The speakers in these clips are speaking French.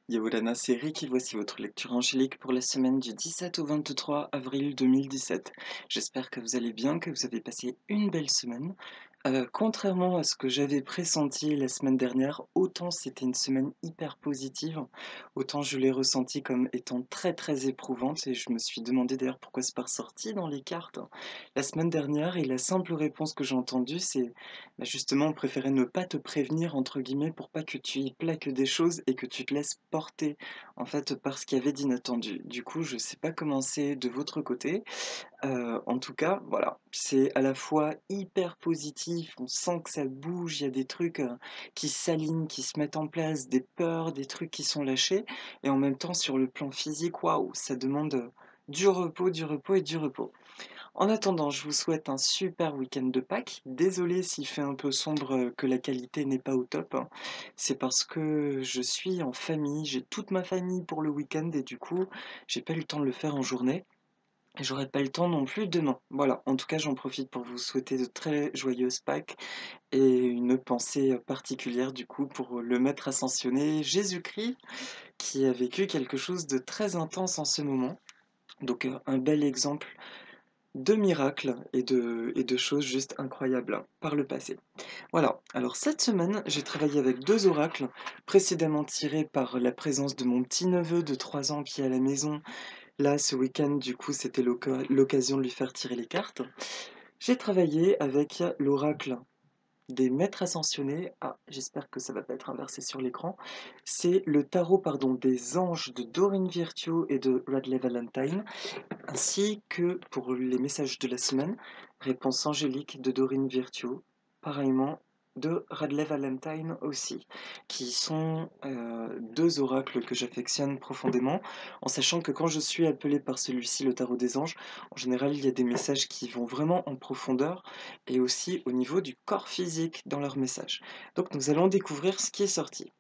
Yaoulana, c'est Rick et voici votre lecture angélique pour la semaine du 17 au 23 avril 2017. J'espère que vous allez bien, que vous avez passé une belle semaine. Contrairement à ce que j'avais pressenti la semaine dernière, autant c'était une semaine hyper positive, autant je l'ai ressentie comme étant très très éprouvante et je me suis demandé d'ailleurs pourquoi c'est pas ressorti dans les cartes la semaine dernière et la simple réponse que j'ai entendue c'est bah, justement on préférait ne pas te prévenir entre guillemets pour pas que tu y plaques des choses et que tu te laisses porter en fait par ce qu'il y avait d'inattendu. Du coup, je sais pas comment c'est de votre côté, en tout cas, voilà, c'est à la fois hyper positif, on sent que ça bouge, il y a des trucs, qui s'alignent, qui se mettent en place, des peurs, des trucs qui sont lâchés et en même temps sur le plan physique, waouh, ça demande, du repos, du repos et du repos. En attendant, je vous souhaite un super week-end de Pâques. Désolé s'il fait un peu sombre, que la qualité n'est pas au top, hein. C'est parce que je suis en famille, j'ai toute ma famille pour le week-end et du coup, j'ai pas eu le temps de le faire en journée et j'aurai pas le temps non plus demain. Voilà, en tout cas, j'en profite pour vous souhaiter de très joyeuses Pâques et une pensée, particulière du coup pour le maître ascensionné Jésus-Christ qui a vécu quelque chose de très intense en ce moment. Donc, un bel exemple de miracles et de choses juste incroyables par le passé. Voilà, alors cette semaine, j'ai travaillé avec 2 oracles, précédemment tirés par la présence de mon petit-neveu de 3 ans qui est à la maison. Là, ce week-end, du coup, c'était l'occasion de lui faire tirer les cartes. J'ai travaillé avec l'oracle des maîtres ascensionnés. Ah, j'espère que ça va pas être inversé sur l'écran. C'est le tarot, pardon, des anges de Doreen Virtue et de Radley Valentine ainsi que pour les messages de la semaine, réponse angélique de Doreen Virtue, pareillement de Radley Valentine aussi, qui sont 2 oracles que j'affectionne profondément, en sachant que quand je suis appelé par celui-ci, le tarot des anges, en général il y a des messages qui vont vraiment en profondeur et aussi au niveau du corps physique dans leurs messages. Donc nous allons découvrir ce qui est sorti.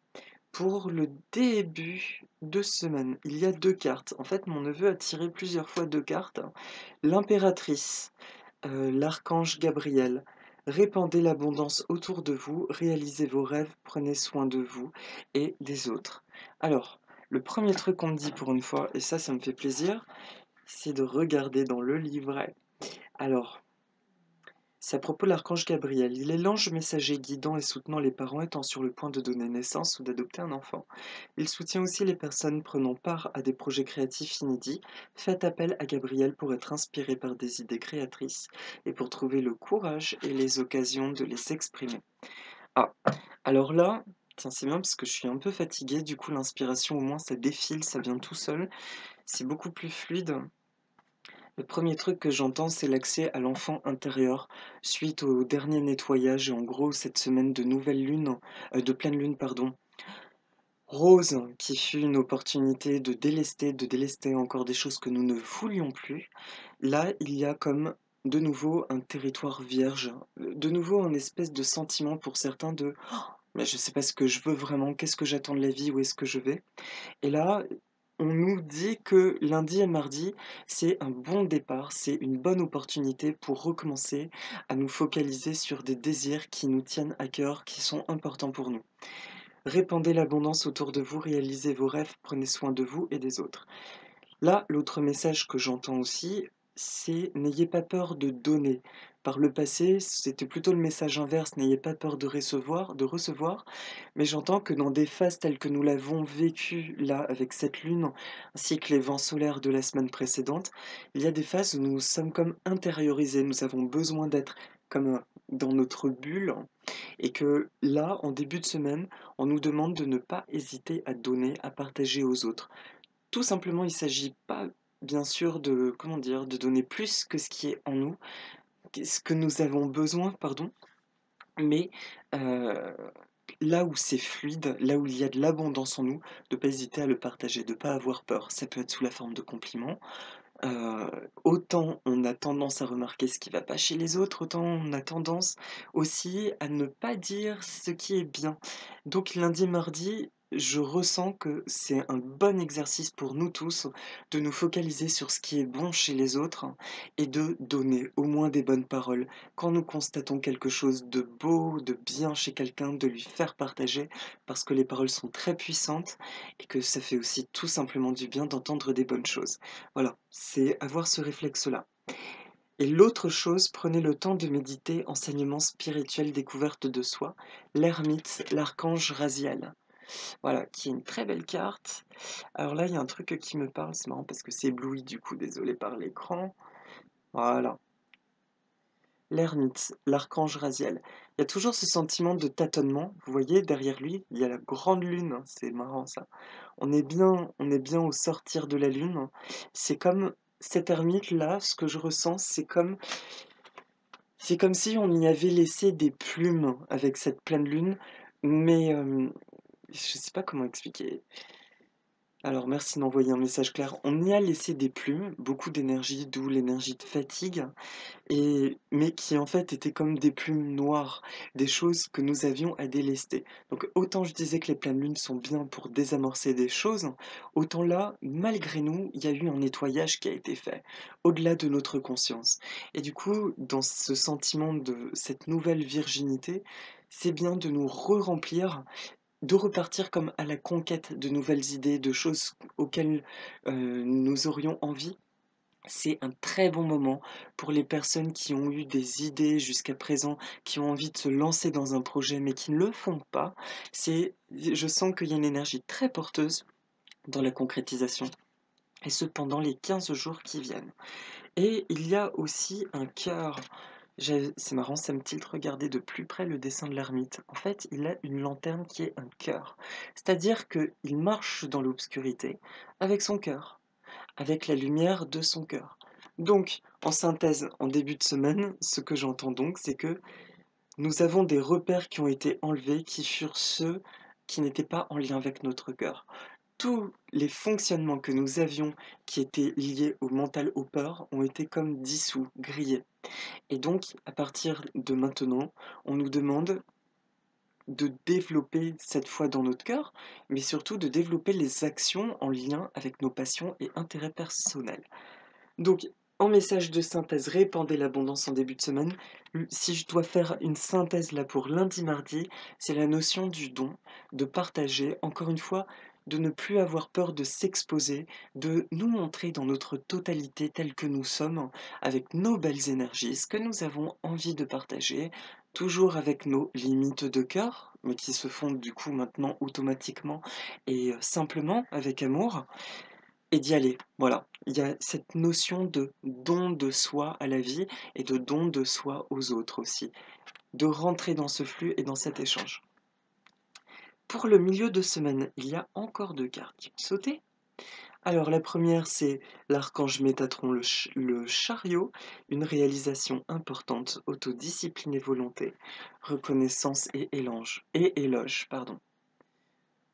Pour le début de semaine, il y a 2 cartes. En fait, mon neveu a tiré plusieurs fois 2 cartes. L'impératrice, l'archange Gabriel. Répandez l'abondance autour de vous, réalisez vos rêves, prenez soin de vous et des autres. Alors, le premier truc qu'on me dit pour une fois, et ça me fait plaisir, c'est de regarder dans le livret. Alors, c'est à propos de l'archange Gabriel. Il est l'ange messager guidant et soutenant les parents étant sur le point de donner naissance ou d'adopter un enfant. Il soutient aussi les personnes prenant part à des projets créatifs inédits. Faites appel à Gabriel pour être inspiré par des idées créatrices et pour trouver le courage et les occasions de les exprimer. Ah, alors là, tiens, c'est bien parce que je suis un peu fatiguée, du coup l'inspiration au moins ça défile, ça vient tout seul, c'est beaucoup plus fluide. Le premier truc que j'entends, c'est l'accès à l'enfant intérieur suite au dernier nettoyage et en gros cette semaine de nouvelle lune, de pleine lune, pardon. Rose, qui fut une opportunité de délester encore des choses que nous ne voulions plus. Là, il y a comme de nouveau un territoire vierge, de nouveau un espèce de sentiment pour certains de mais je sais pas ce que je veux vraiment, qu'est-ce que j'attends de la vie, où est-ce que je vais? Et là, on nous dit que lundi et mardi, c'est un bon départ, c'est une bonne opportunité pour recommencer à nous focaliser sur des désirs qui nous tiennent à cœur, qui sont importants pour nous. Répandez l'abondance autour de vous, réalisez vos rêves, prenez soin de vous et des autres. Là, l'autre message que j'entends aussi, c'est n'ayez pas peur de donner. Par le passé, c'était plutôt le message inverse, n'ayez pas peur de recevoir, mais j'entends que dans des phases telles que nous l'avons vécu là avec cette lune, ainsi que les vents solaires de la semaine précédente, il y a des phases où nous sommes comme intériorisés, nous avons besoin d'être comme dans notre bulle, et que là, en début de semaine, on nous demande de ne pas hésiter à donner, à partager aux autres. Tout simplement, il s'agit pas, bien sûr, de, comment dire, de donner plus que ce qui est en nous, ce que nous avons besoin, pardon, mais euh, là où c'est fluide, là où il y a de l'abondance en nous, de ne pas hésiter à le partager, de ne pas avoir peur. Ça peut être sous la forme de compliments. Autant on a tendance à remarquer ce qui va pas chez les autres, autant on a tendance aussi à ne pas dire ce qui est bien. Donc lundi, mardi, je ressens que c'est un bon exercice pour nous tous de nous focaliser sur ce qui est bon chez les autres et de donner au moins des bonnes paroles. Quand nous constatons quelque chose de beau, de bien chez quelqu'un, de lui faire partager, parce que les paroles sont très puissantes et que ça fait aussi tout simplement du bien d'entendre des bonnes choses. Voilà, c'est avoir ce réflexe-là. Et l'autre chose, prenez le temps de méditer enseignement spirituel, découverte de soi, l'ermite, l'archange Raziel. Voilà, qui est une très belle carte. Alors là, il y a un truc qui me parle, c'est marrant parce que c'est ébloui du coup, désolé par l'écran. Voilà, l'ermite, l'archange Raziel. Il y a toujours ce sentiment de tâtonnement. Vous voyez, derrière lui, il y a la grande lune. C'est marrant ça. On est bien au sortir de la lune. C'est comme cet ermite-là, ce que je ressens, c'est comme si on y avait laissé des plumes avec cette pleine lune, mais je sais pas comment expliquer. Alors merci d'envoyer un message clair. On y a laissé des plumes, beaucoup d'énergie, d'où l'énergie de fatigue, mais qui en fait étaient comme des plumes noires, des choses que nous avions à délester. Donc autant je disais que les pleines lunes sont bien pour désamorcer des choses, autant là, malgré nous, il y a eu un nettoyage qui a été fait, au-delà de notre conscience. Et du coup, dans ce sentiment de cette nouvelle virginité, c'est bien de nous re-remplir, de repartir comme à la conquête de nouvelles idées, de choses auxquelles nous aurions envie. C'est un très bon moment pour les personnes qui ont eu des idées jusqu'à présent, qui ont envie de se lancer dans un projet mais qui ne le font pas. Je sens qu'il y a une énergie très porteuse dans la concrétisation, et ce pendant les 15 jours qui viennent. Et il y a aussi un cœur. C'est marrant, ça me tilte regarder de plus près le dessin de l'ermite. En fait, il a une lanterne qui est un cœur. C'est-à-dire qu'il marche dans l'obscurité avec son cœur, avec la lumière de son cœur. Donc, en synthèse, en début de semaine, ce que j'entends donc, c'est que nous avons des repères qui ont été enlevés, qui furent ceux qui n'étaient pas en lien avec notre cœur. Tous les fonctionnements que nous avions qui étaient liés au mental, aux peurs, ont été comme dissous, grillés. Et donc, à partir de maintenant, on nous demande de développer cette foi dans notre cœur, mais surtout de développer les actions en lien avec nos passions et intérêts personnels. Donc, en message de synthèse, répandez l'abondance en début de semaine. Si je dois faire une synthèse là pour lundi, mardi, c'est la notion du don, de partager, encore une fois, de ne plus avoir peur de s'exposer, de nous montrer dans notre totalité telle que nous sommes, avec nos belles énergies, ce que nous avons envie de partager, toujours avec nos limites de cœur, mais qui se font du coup maintenant automatiquement et simplement avec amour et d'y aller. Voilà, il y a cette notion de don de soi à la vie et de don de soi aux autres aussi, de rentrer dans ce flux et dans cet échange. Pour le milieu de semaine, il y a encore deux cartes qui ont sauté. Alors la première, c'est l'archange Métatron, le chariot, une réalisation importante, autodiscipline et volonté, reconnaissance et éloge, pardon.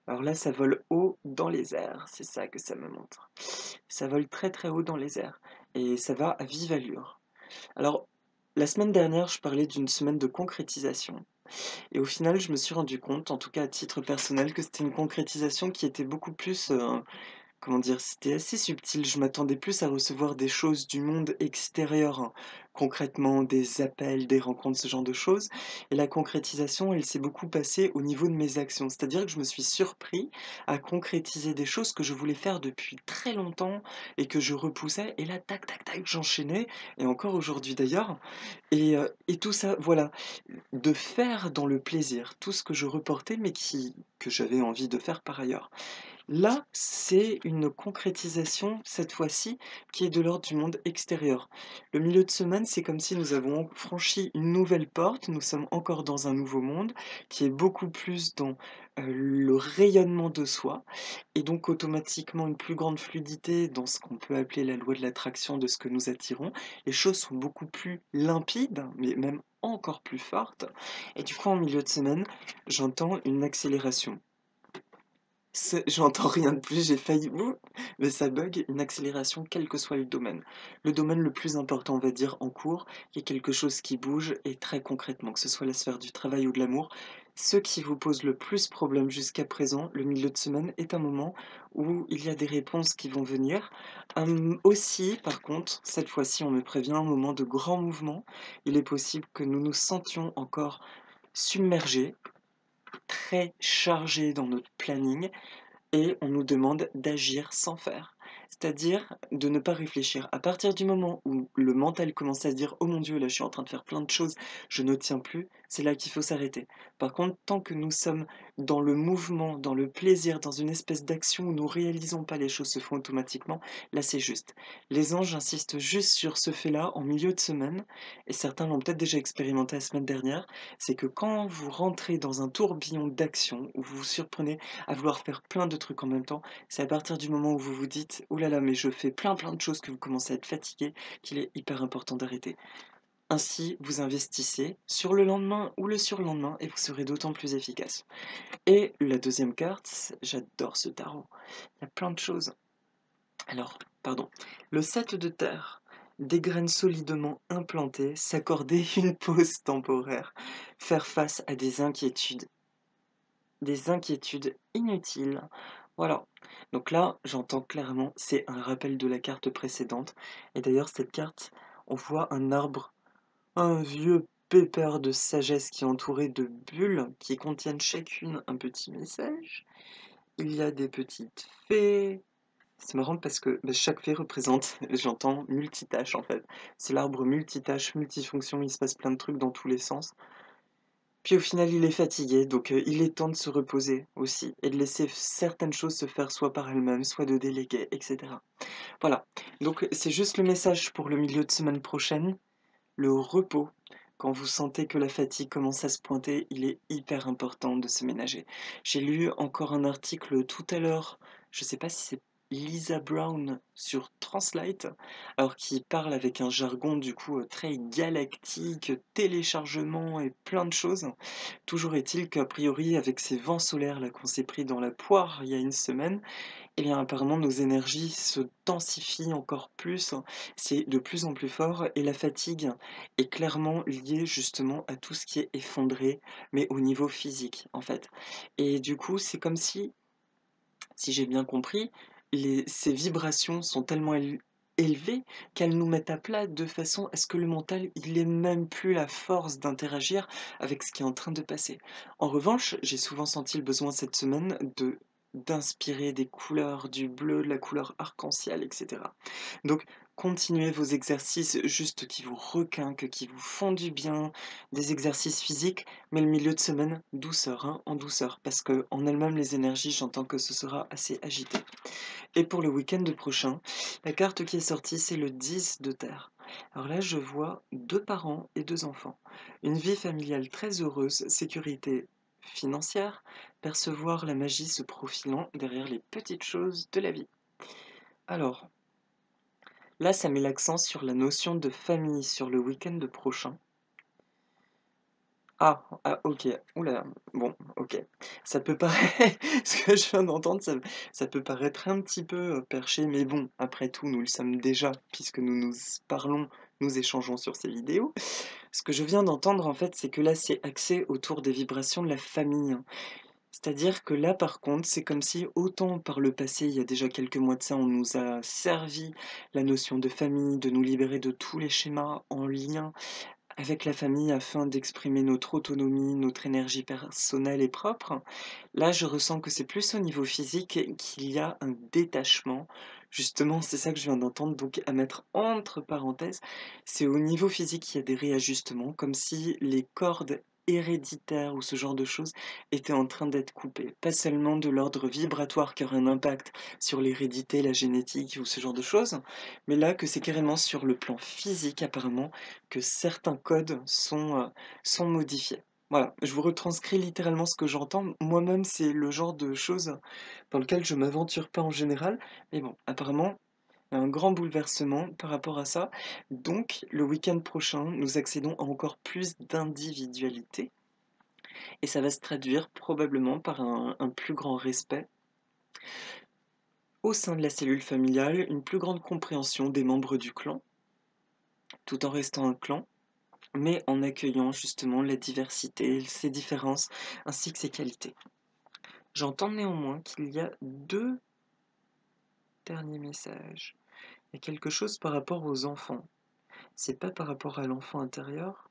Alors là, ça vole haut dans les airs, c'est ça que ça me montre. Ça vole très très haut dans les airs et ça va à vive allure. Alors, la semaine dernière, je parlais d'une semaine de concrétisation et au final, je me suis rendu compte, en tout cas à titre personnel, que c'était une concrétisation qui était beaucoup plus comment dire? C'était assez subtil, je m'attendais plus à recevoir des choses du monde extérieur, hein, concrètement des appels, des rencontres, ce genre de choses, et la concrétisation, elle s'est beaucoup passée au niveau de mes actions. C'est-à-dire que je me suis surpris à concrétiser des choses que je voulais faire depuis très longtemps et que je repoussais, et là, tac, tac, tac, j'enchaînais, et encore aujourd'hui d'ailleurs, et tout ça, voilà, de faire dans le plaisir, tout ce que je reportais mais que j'avais envie de faire par ailleurs. Là, c'est une concrétisation, cette fois-ci, qui est de l'ordre du monde extérieur. Le milieu de semaine, c'est comme si nous avons franchi une nouvelle porte, nous sommes encore dans un nouveau monde, qui est beaucoup plus dans le rayonnement de soi, et donc automatiquement une plus grande fluidité dans ce qu'on peut appeler la loi de l'attraction de ce que nous attirons. Les choses sont beaucoup plus limpides, mais même encore plus fortes, et du coup, en milieu de semaine, j'entends une accélération. J'entends rien de plus, j'ai failli mais ça bug, une accélération quel que soit le domaine. Le domaine le plus important, on va dire, en cours, il y a quelque chose qui bouge et très concrètement, que ce soit la sphère du travail ou de l'amour, Ce qui vous pose le plus problème jusqu'à présent, le milieu de semaine est un moment où il y a des réponses qui vont venir. Aussi, par contre, cette fois-ci, on me prévient, un moment de grand mouvement. Il est possible que nous nous sentions encore submergés, très chargés dans notre planning et on nous demande d'agir sans faire. C'est-à-dire de ne pas réfléchir. À partir du moment où le mental commence à se dire: «Oh mon Dieu, là je suis en train de faire plein de choses, je ne tiens plus», c'est là qu'il faut s'arrêter. Par contre, tant que nous sommes dans le mouvement, dans le plaisir, dans une espèce d'action où nous réalisons pas les choses se font automatiquement, là c'est juste. Les anges insistent juste sur ce fait-là en milieu de semaine, et certains l'ont peut-être déjà expérimenté la semaine dernière, c'est que quand vous rentrez dans un tourbillon d'action, où vous vous surprenez à vouloir faire plein de trucs en même temps, c'est à partir du moment où vous vous dites: «Ouh là là, mais je fais plein de choses», que vous commencez à être fatigué, qu'il est hyper important d'arrêter. Ainsi, vous investissez sur le lendemain ou le surlendemain et vous serez d'autant plus efficace. Et la deuxième carte, j'adore ce tarot. Il y a plein de choses. Alors, pardon. Le 7 de terre, des graines solidement implantées, s'accorder une pause temporaire, faire face à des inquiétudes inutiles. Voilà. Donc là, j'entends clairement, c'est un rappel de la carte précédente. Et d'ailleurs, cette carte, on voit un arbre, un vieux pépère de sagesse qui est entouré de bulles qui contiennent chacune un petit message. Il y a des petites fées. C'est marrant parce que chaque fée représente, j'entends, multitâche en fait. C'est l'arbre multitâche, multifonction, il se passe plein de trucs dans tous les sens. Puis au final, il est fatigué, donc il est temps de se reposer aussi et de laisser certaines choses se faire soit par elles-mêmes, soit de déléguer, et cetera. Voilà, donc c'est juste le message pour le milieu de semaine prochaine, le repos. Quand vous sentez que la fatigue commence à se pointer, il est hyper important de se ménager. J'ai lu encore un article tout à l'heure, je sais pas si c'est Lisa Brown sur Translate, alors qui parle avec un jargon du coup très galactique, téléchargement et plein de choses. Toujours est-il qu'a priori, avec ces vents solaires là qu'on s'est pris dans la poire il y a une semaine, eh bien, apparemment, nos énergies se densifient encore plus, c'est de plus en plus fort et la fatigue est clairement liée justement à tout ce qui est effondré, mais au niveau physique, en fait. Et du coup, c'est comme si j'ai bien compris, ces vibrations sont tellement élevées qu'elles nous mettent à plat de façon à ce que le mental, il ait même plus la force d'interagir avec ce qui est en train de passer. En revanche, j'ai souvent senti le besoin cette semaine d'inspirer des couleurs, du bleu, de la couleur arc-en-ciel, etc. Donc, continuez vos exercices juste qui vous requinquent, qui vous font du bien, des exercices physiques, mais le milieu de semaine, douceur, hein, en douceur, parce que en elle-même, les énergies, j'entends que ce sera assez agité. Et pour le week-end prochain, la carte qui est sortie, c'est le 10 de terre. Alors là, je vois deux parents et deux enfants. Une vie familiale très heureuse, sécurité financière, percevoir la magie se profilant derrière les petites choses de la vie. Alors, là, ça met l'accent sur la notion de famille sur le week-end prochain. Ah, OK. Ouh là, bon, OK. Ça peut paraître ce que je viens d'entendre, ça peut paraître un petit peu, perché, mais bon, après tout, nous le sommes déjà puisque nous nous parlons, nous échangeons sur ces vidéos. Ce que je viens d'entendre, en fait, c'est que là, c'est axé autour des vibrations de la famille, hein. C'est-à-dire que là, par contre, c'est comme si autant par le passé, il y a déjà quelques mois de ça, on nous a servi la notion de famille, de nous libérer de tous les schémas en lien avec la famille afin d'exprimer notre autonomie, notre énergie personnelle et propre. Là, je ressens que c'est plus au niveau physique qu'il y a un détachement. Justement, c'est ça que je viens d'entendre, donc à mettre entre parenthèses, c'est au niveau physique qu'il y a des réajustements, comme si les cordes héréditaires ou ce genre de choses étaient en train d'être coupées. Pas seulement de l'ordre vibratoire qui aurait un impact sur l'hérédité, la génétique ou ce genre de choses, mais là que c'est carrément sur le plan physique apparemment que certains codes sont modifiés. Voilà, je vous retranscris littéralement ce que j'entends. Moi-même, c'est le genre de choses dans lequel je m'aventure pas en général. Mais bon, apparemment, il y a un grand bouleversement par rapport à ça. Donc, le week-end prochain, nous accédons à encore plus d'individualité. Et ça va se traduire probablement par un plus grand respect au sein de la cellule familiale, une plus grande compréhension des membres du clan, tout en restant un clan. mais en accueillant justement la diversité, ses différences, ainsi que ses qualités. J'entends néanmoins qu'il y a 2 derniers messages. Il y a quelque chose par rapport aux enfants. C'est pas par rapport à l'enfant intérieur?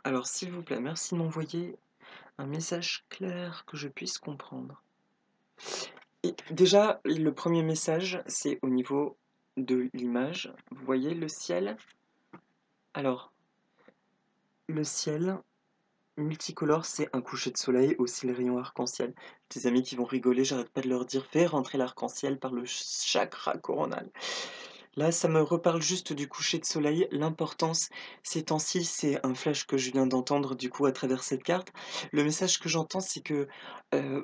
Alors s'il vous plaît, merci de m'envoyer un message clair que je puisse comprendre. Et déjà, le premier message, c'est au niveau de l'image. Vous voyez le ciel? Alors, le ciel multicolore, c'est un coucher de soleil, aussi le rayon arc-en-ciel. J'ai des amis qui vont rigoler, j'arrête pas de leur dire: «Fais rentrer l'arc-en-ciel par le chakra coronal». Là, ça me reparle juste du coucher de soleil. L'importance ces temps-ci, c'est un flash que je viens d'entendre du coup à travers cette carte. Le message que j'entends, c'est que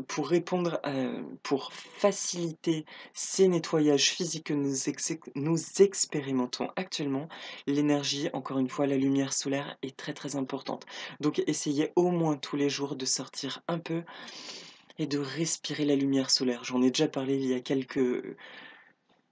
pour faciliter ces nettoyages physiques que nous expérimentons actuellement, l'énergie, encore une fois, la lumière solaire est très très importante. Donc essayez au moins tous les jours de sortir un peu et de respirer la lumière solaire. J'en ai déjà parlé il y a quelques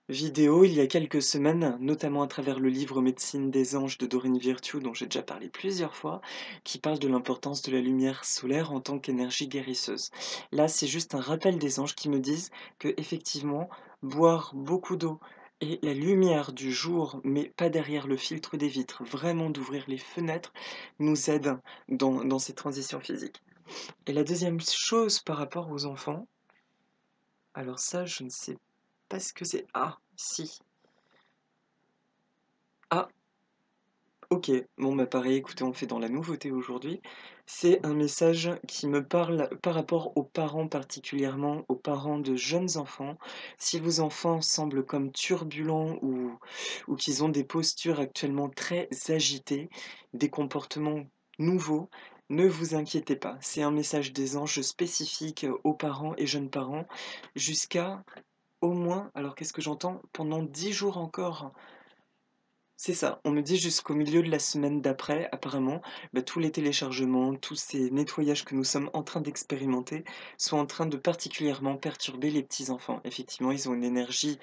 vidéo il y a quelques semaines, notamment à travers le livre Médecine des anges de Doreen Virtue, dont j'ai déjà parlé plusieurs fois, qui parle de l'importance de la lumière solaire en tant qu'énergie guérisseuse. Là, c'est juste un rappel des anges qui me disent que effectivement, boire beaucoup d'eau et la lumière du jour, mais pas derrière le filtre des vitres, vraiment d'ouvrir les fenêtres, nous aide dans ces transitions physiques. Et la deuxième chose par rapport aux enfants, alors ça, je ne sais pas ce que c'est. Ah, si. Ah, OK. Bon, bah, pareil, écoutez, on fait dans la nouveauté aujourd'hui. C'est un message qui me parle par rapport aux parents, particulièrement aux parents de jeunes enfants. Si vos enfants semblent comme turbulents ou qu'ils ont des postures actuellement très agitées, des comportements nouveaux, ne vous inquiétez pas. C'est un message des anges spécifique aux parents et jeunes parents jusqu'à au moins, alors qu'est-ce que j'entends? Pendant 10 jours encore. C'est ça, on me dit jusqu'au milieu de la semaine d'après, apparemment, bah, tous les téléchargements, tous ces nettoyages que nous sommes en train d'expérimenter sont en train de particulièrement perturber les petits enfants. Effectivement, ils ont une énergie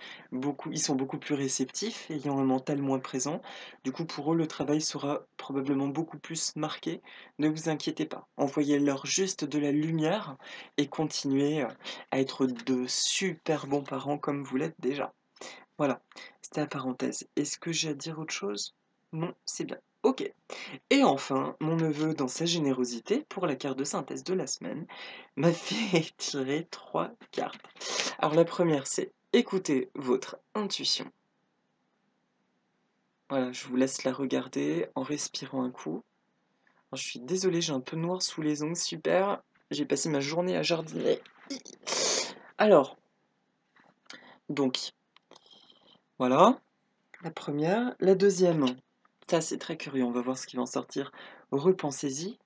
ils sont beaucoup plus réceptifs, ayant un mental moins présent. Du coup, pour eux, le travail sera probablement beaucoup plus marqué. Ne vous inquiétez pas. Envoyez-leur juste de la lumière et continuez à être de super bons parents comme vous l'êtes déjà. Voilà, c'était la parenthèse. Est-ce que j'ai à dire autre chose? Non, c'est bien. OK. Et enfin, mon neveu, dans sa générosité, pour la carte de synthèse de la semaine, m'a fait tirer 3 cartes. Alors la première, c'est écoutez votre intuition. Voilà, je vous laisse la regarder en respirant un coup. Alors, je suis désolé, j'ai un peu noir sous les ongles, super. J'ai passé ma journée à jardiner. Alors, donc, voilà. La première. La deuxième, ça c'est très curieux, on va voir ce qui va en sortir. Repensez-y,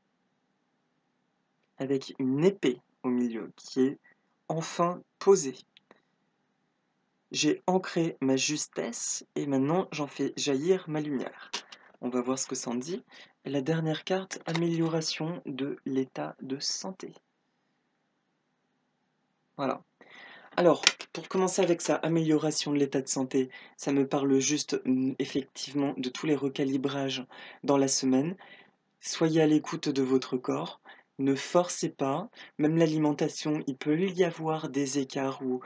avec une épée au milieu qui est enfin posée. J'ai ancré ma justesse et maintenant j'en fais jaillir ma lumière. On va voir ce que ça en dit. Et la dernière carte, amélioration de l'état de santé. Voilà. Alors, pour commencer avec ça, amélioration de l'état de santé, ça me parle juste effectivement de tous les recalibrages dans la semaine. Soyez à l'écoute de votre corps, ne forcez pas, même l'alimentation, il peut y avoir des écarts ou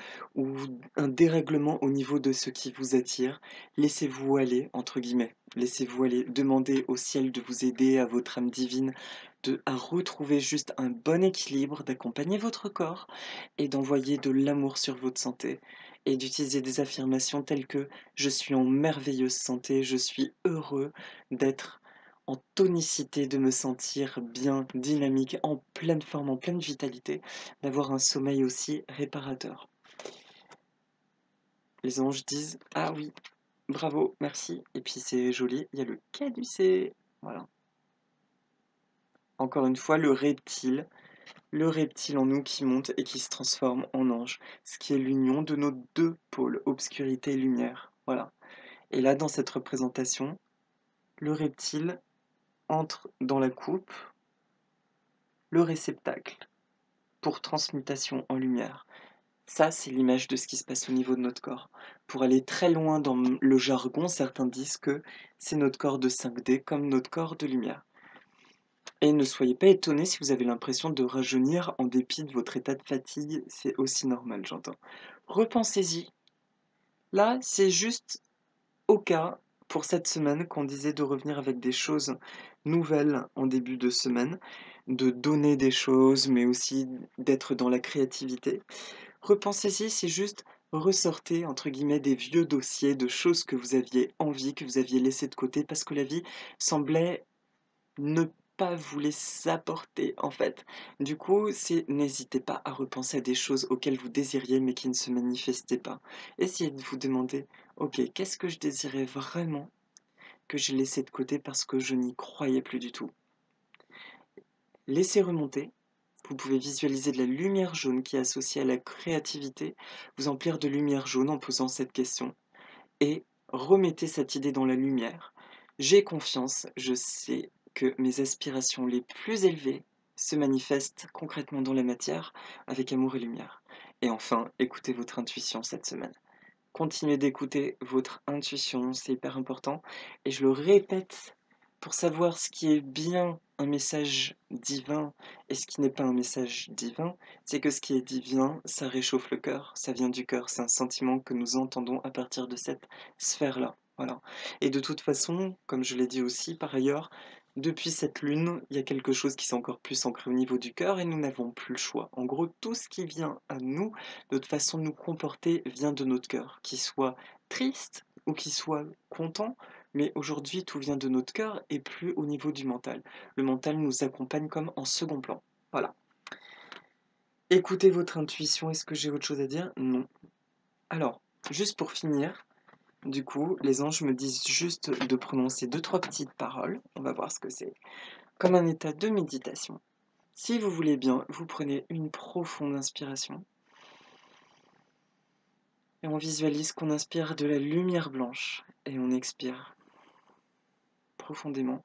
un dérèglement au niveau de ce qui vous attire. Laissez-vous aller, entre guillemets, laissez-vous aller, demandez au ciel de vous aider, à votre âme divine, à retrouver juste un bon équilibre, d'accompagner votre corps et d'envoyer de l'amour sur votre santé et d'utiliser des affirmations telles que je suis en merveilleuse santé, je suis heureux d'être en tonicité, de me sentir bien, dynamique, en pleine forme, en pleine vitalité, d'avoir un sommeil aussi réparateur. Les anges disent: «Ah oui, bravo, merci» et puis c'est joli, il y a le caducée, voilà. Encore une fois, le reptile en nous qui monte et qui se transforme en ange, ce qui est l'union de nos 2 pôles, obscurité et lumière, voilà. Et là, dans cette représentation, le reptile entre dans la coupe, le réceptacle pour transmutation en lumière. Ça, c'est l'image de ce qui se passe au niveau de notre corps. Pour aller très loin dans le jargon, certains disent que c'est notre corps de 5D comme notre corps de lumière. Et ne soyez pas étonnés si vous avez l'impression de rajeunir en dépit de votre état de fatigue, c'est aussi normal, j'entends. Repensez-y. Là, c'est juste au cas, pour cette semaine, qu'on disait de revenir avec des choses nouvelles en début de semaine, de donner des choses, mais aussi d'être dans la créativité. Repensez-y, c'est juste ressortez, entre guillemets, des vieux dossiers de choses que vous aviez envie, que vous aviez laissées de côté, parce que la vie semblait ne pas vous les apporter, en fait. Du coup, n'hésitez pas à repenser à des choses auxquelles vous désiriez, mais qui ne se manifestaient pas. Essayez de vous demander, ok, qu'est-ce que je désirais vraiment que j'ai laissé de côté parce que je n'y croyais plus du tout. Laissez remonter. Vous pouvez visualiser de la lumière jaune qui est associée à la créativité, vous emplir de lumière jaune en posant cette question et remettez cette idée dans la lumière. J'ai confiance, je sais que mes aspirations les plus élevées se manifestent concrètement dans la matière avec amour et lumière. Et enfin, écoutez votre intuition cette semaine. Continuez d'écouter votre intuition, c'est hyper important. Et je le répète, pour savoir ce qui est bien un message divin et ce qui n'est pas un message divin, c'est que ce qui est divin, ça réchauffe le cœur, ça vient du cœur, c'est un sentiment que nous entendons à partir de cette sphère-là. Voilà. Et de toute façon, comme je l'ai dit aussi par ailleurs, depuis cette lune, il y a quelque chose qui s'est encore plus ancré au niveau du cœur et nous n'avons plus le choix. En gros, tout ce qui vient à nous, notre façon de nous comporter vient de notre cœur, qu'il soit triste ou qu'il soit content, mais aujourd'hui tout vient de notre cœur et plus au niveau du mental. Le mental nous accompagne comme en second plan. Voilà. Écoutez votre intuition, est-ce que j'ai autre chose à dire? Non. Alors, juste pour finir, du coup, les anges me disent juste de prononcer deux, trois petites paroles. On va voir ce que c'est. Comme un état de méditation. Si vous voulez bien, vous prenez une profonde inspiration. Et on visualise qu'on inspire de la lumière blanche et on expire profondément.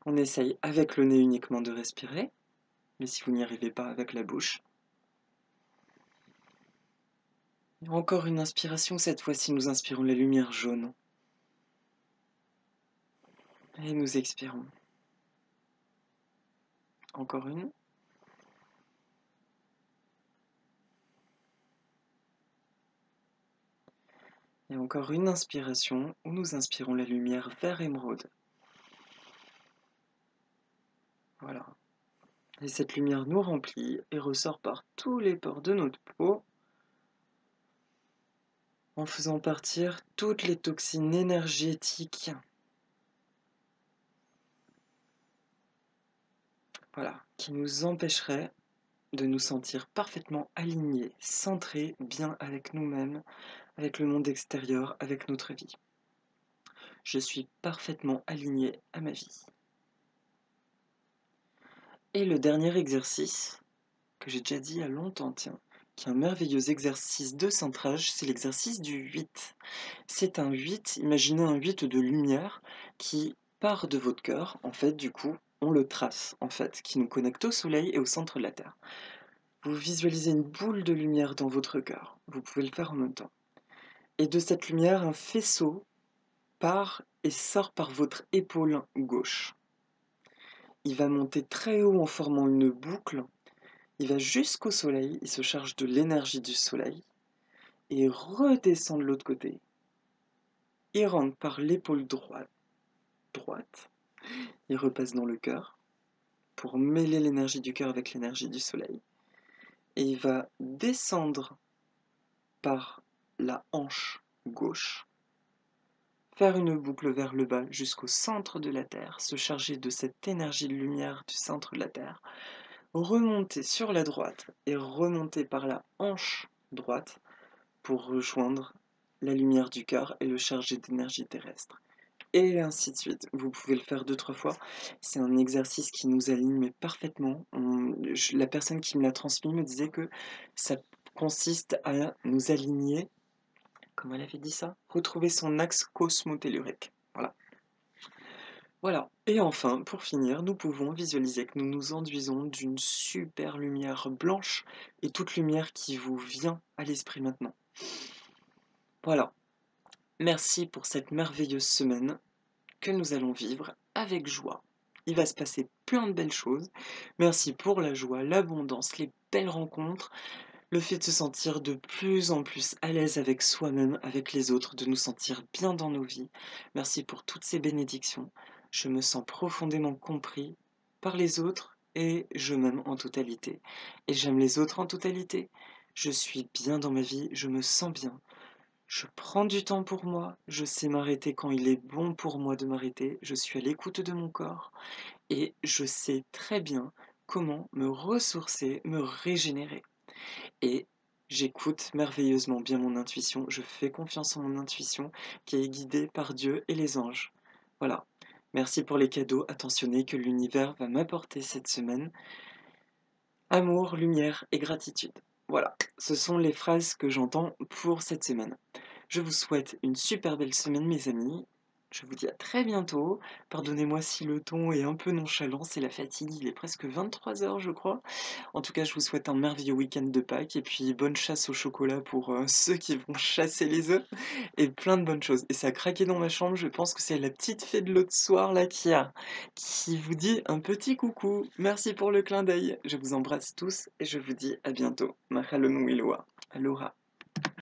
On essaye avec le nez uniquement de respirer, mais si vous n'y arrivez pas, avec la bouche. Et encore une inspiration, cette fois-ci nous inspirons la lumière jaune. Et nous expirons. Encore une. Et encore une inspiration où nous inspirons la lumière vert émeraude. Voilà. Et cette lumière nous remplit et ressort par tous les pores de notre peau en faisant partir toutes les toxines énergétiques. Voilà, qui nous empêcheraient de nous sentir parfaitement alignés, centrés, bien avec nous-mêmes, avec le monde extérieur, avec notre vie. Je suis parfaitement aligné à ma vie. Et le dernier exercice, que j'ai déjà dit il y a longtemps, tiens, qui est un merveilleux exercice de centrage, c'est l'exercice du 8. C'est un 8, imaginez un 8 de lumière qui part de votre cœur, en fait, du coup, on le trace, en fait, qui nous connecte au soleil et au centre de la Terre. Vous visualisez une boule de lumière dans votre cœur, vous pouvez le faire en même temps. Et de cette lumière, un faisceau part et sort par votre épaule gauche. Il va monter très haut en formant une boucle, il va jusqu'au soleil, il se charge de l'énergie du soleil, et redescend de l'autre côté. Il rentre par l'épaule droite, il repasse dans le cœur, pour mêler l'énergie du cœur avec l'énergie du soleil, et il va descendre par la hanche gauche, faire une boucle vers le bas jusqu'au centre de la Terre, se charger de cette énergie de lumière du centre de la Terre, remonter sur la droite et remonter par la hanche droite pour rejoindre la lumière du cœur et le charger d'énergie terrestre. Et ainsi de suite. Vous pouvez le faire 2-3 fois. C'est un exercice qui nous aligne mais parfaitement. La personne qui me l'a transmis me disait que ça consiste à nous aligner, comment elle avait dit ça? Retrouver son axe cosmotellurique. Voilà. Voilà. Et enfin, pour finir, nous pouvons visualiser que nous nous enduisons d'une super lumière blanche et toute lumière qui vous vient à l'esprit maintenant. Voilà. Merci pour cette merveilleuse semaine que nous allons vivre avec joie. Il va se passer plein de belles choses. Merci pour la joie, l'abondance, les belles rencontres, le fait de se sentir de plus en plus à l'aise avec soi-même, avec les autres, de nous sentir bien dans nos vies. Merci pour toutes ces bénédictions. Je me sens profondément compris par les autres et je m'aime en totalité. Et j'aime les autres en totalité. Je suis bien dans ma vie, je me sens bien. Je prends du temps pour moi, je sais m'arrêter quand il est bon pour moi de m'arrêter, je suis à l'écoute de mon corps et je sais très bien comment me ressourcer, me régénérer. Et j'écoute merveilleusement bien mon intuition, je fais confiance en mon intuition qui est guidée par Dieu et les anges. Voilà. Merci pour les cadeaux attentionnés que l'univers va m'apporter cette semaine. Amour, lumière et gratitude. Voilà, ce sont les phrases que j'entends pour cette semaine. Je vous souhaite une super belle semaine, mes amis. Je vous dis à très bientôt. Pardonnez-moi si le ton est un peu nonchalant, c'est la fatigue, il est presque 23 h, je crois. En tout cas, je vous souhaite un merveilleux week-end de Pâques et puis bonne chasse au chocolat pour ceux qui vont chasser les œufs et plein de bonnes choses. Et ça a craqué dans ma chambre, je pense que c'est la petite fée de l'autre soir là qui vous dit un petit coucou. Merci pour le clin d'œil. Je vous embrasse tous et je vous dis à bientôt. Mahalo nui loa. Aloha.